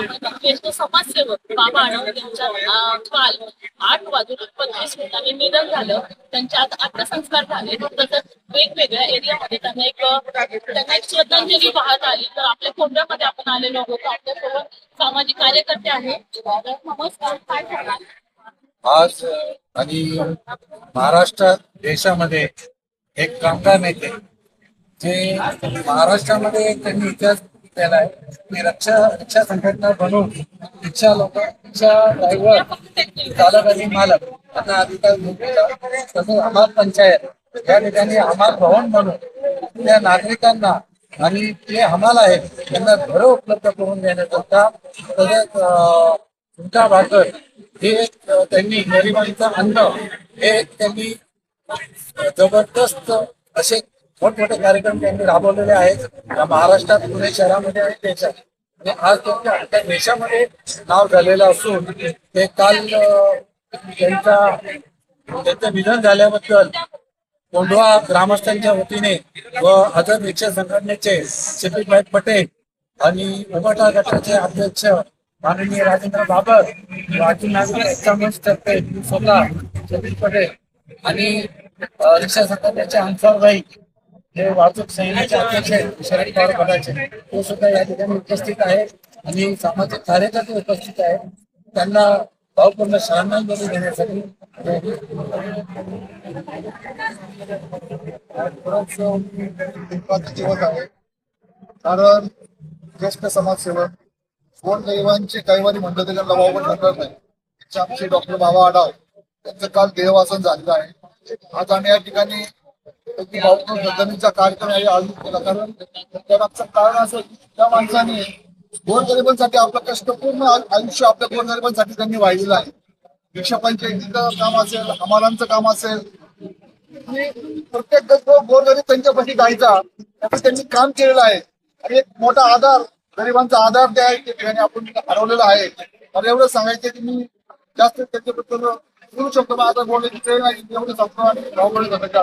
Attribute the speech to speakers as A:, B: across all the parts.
A: ज्येष्ठ समाजसेवक बाबा आढाव यांच्या काल 8:25 निधन झालं. त्यांच्या अंत्यसंस्कार झाले. तसंच वेगवेगळ्या एरियामध्ये त्यांना एक श्रद्धांजली वाहत आली. तर आपल्या कोंढ्यामध्ये आपण आलेलो आहोत. आपल्यासोबत सामाजिक कार्यकर्ते आहेत. नमस्कार, काय सांगाल?
B: आज आणि महाराष्ट्रात देशामध्ये एक कामगार नेते जे महाराष्ट्रामध्ये त्यांनी इतिहास केला आहे की रिक्षा संघटना बनवून रिक्षा ड्रायव्हर चालक आणि मालक यांना अधिकार दिला. तसंच हमाल पंचायत या ठिकाणी हमाल भवन म्हणून त्या नागरिकांना आणि जे हमाल आहेत त्यांना घरं उपलब्ध करून देण्याकरता तसंच झुणका भाकर हे एक त्यांनी गरिबांचं अन्न हे एक त्यांनी जबरदस्त असे मोठमोठे कार्यक्रम त्यांनी राबवलेले आहेत महाराष्ट्रात, पुणे शहरामध्ये आणि देशात. आणि आज त्यांच्या अख्ख्या देशामध्ये नाव झालेलं असून ते काल त्यांचं निधन झाल्याबद्दल कोंढवा ग्रामस्थांच्या वतीने व आझाद रिक्षा संघटनेचे शफीकभाई पटेल आणि उमटा गटाचे अध्यक्ष माननीय राजेंद्र बाबर, वाचून तर्फे स्वतः शफीक पटेल आणि रिक्षा संघटनेचे अन्सारभाई हे वाहतूक सैन्याचे अध्यक्ष शरद पवार गटाचे ते सुद्धा या ठिकाणी उपस्थित आहे आणि सामाजिक कार्यकर्ते उपस्थित आहेत. त्यांना भावपूर्ण श्रद्धांजली देण्यासाठी
C: दिवस आहे. कारण ज्येष्ठ समाजसेवक कोण दैवांची कैवारी म्हणलं तरी त्यांना वाव ठरणार नाही. आमचे डॉक्टर बाबा आढाव यांचं काल देहवासन झालेलं आहे. आज आम्ही या ठिकाणी जमिनीचा कार्यक्रम आयोजित केला. कारण त्यामागचं कारण असं त्या माणसाने गोरगरिबांसाठी आपलं कष्टपूर्ण आयुष्य आपल्या गोरगरिबांसाठी त्यांनी वाहिलेलं आहे. रिक्षा पंचायतीचं काम असेल, हमालांचं काम असेल, प्रत्येक गोरगरीब त्यांच्यापाशी जायचा त्याचं त्यांनी काम केलेलं आहे. आणि एक मोठा आधार, गरिबांचा आधार त्या ठिकाणी आपण हरवलेला आहे. मला एवढं सांगायचं की मी जास्त त्याच्याबद्दल बोलू शकतो. मग आता बोलायची ट्रेन आहे एवढं सांगतो आणि धावपळ करण्याचं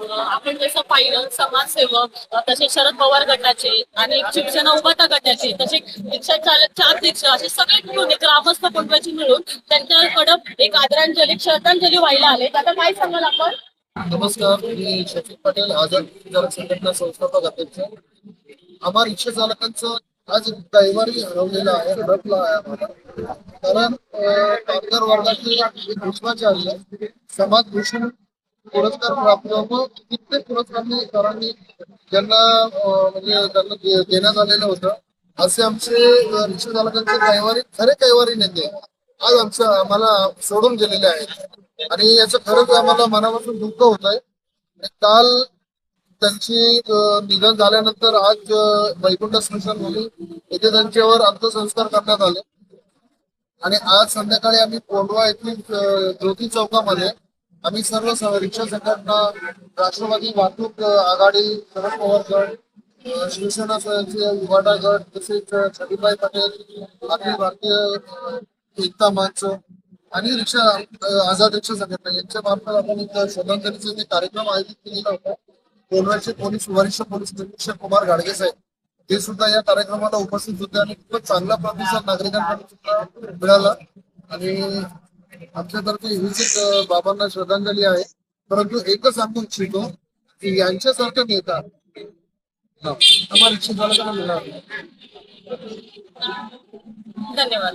A: आपण जसं पाहिलं समाजसेवक तसे शरद पवार गटाचे आणि शिवसेना उभाटा गटाचे तसे रिक्षा चालक 4 रिक्षा असे सगळे मिळून एक ग्रामस्थ कुटुंबाची मिळून त्यांच्याकडे एक आदरांजली श्रद्धांजली व्हायला आले. आता काय सांगाल आपण?
C: नमस्कार, मी शफीक पटेल, आझाद चालक संघटना संस्थापक अध्यक्ष. आम्हा रिक्षा चालकांचं आज दैवारी हरवलेलं आहे, हडपलं आहे आम्हाला. कारण कामगार वर्गाचे भूषणाचे समाजभूषण पुरस्कार प्राप्त व कित्येक पुरस्कारांनी ज्यांना म्हणजे त्यांना देण्यात आलेलं होतं. असे आमचे रिक्षा चालकांचे खरे कैवारी नेते आज आम्हाला सोडून गेलेले आहेत आणि याचं खरंच आम्हाला मनापासून दुःख होत आहे. काल त्यांची निधन झाल्यानंतर आज वैकुंठ स्मशानभूमी येथे त्यांच्यावर अंत्यसंस्कार करण्यात आले आणि आज संध्याकाळी आम्ही कोंढवा येथील ज्योती चौकामध्ये आम्ही सर्व रिक्षा संघटना, राष्ट्रवादी वाहतूक आघाडी, शरद पवार गट, शिवसेना उभाटा गट, तसेच शफीकभाई पटेल, अखिल भारतीय एकता मंच आणि आझाद रिक्षा संघटना यांच्या मार्फत आपण एक श्रद्धांजलीचा कार्यक्रम आयोजित केलेला होता. कोंढव्याचे वरिष्ठ पोलीस निरीक्षक कुमार गाडगे साहेब ते सुद्धा या कार्यक्रमाला उपस्थित होते आणि खूपच चांगला प्रतिसाद नागरिकांकडून सुद्धा मिळाला. आणि आमच्यातर्फे हीच एक बाबांना श्रद्धांजली आहे. परंतु एकच सांगू इच्छितो की यांच्यासारखं नेता आम्हाला रिक्षा चालकांना मिळाला.
A: धन्यवाद.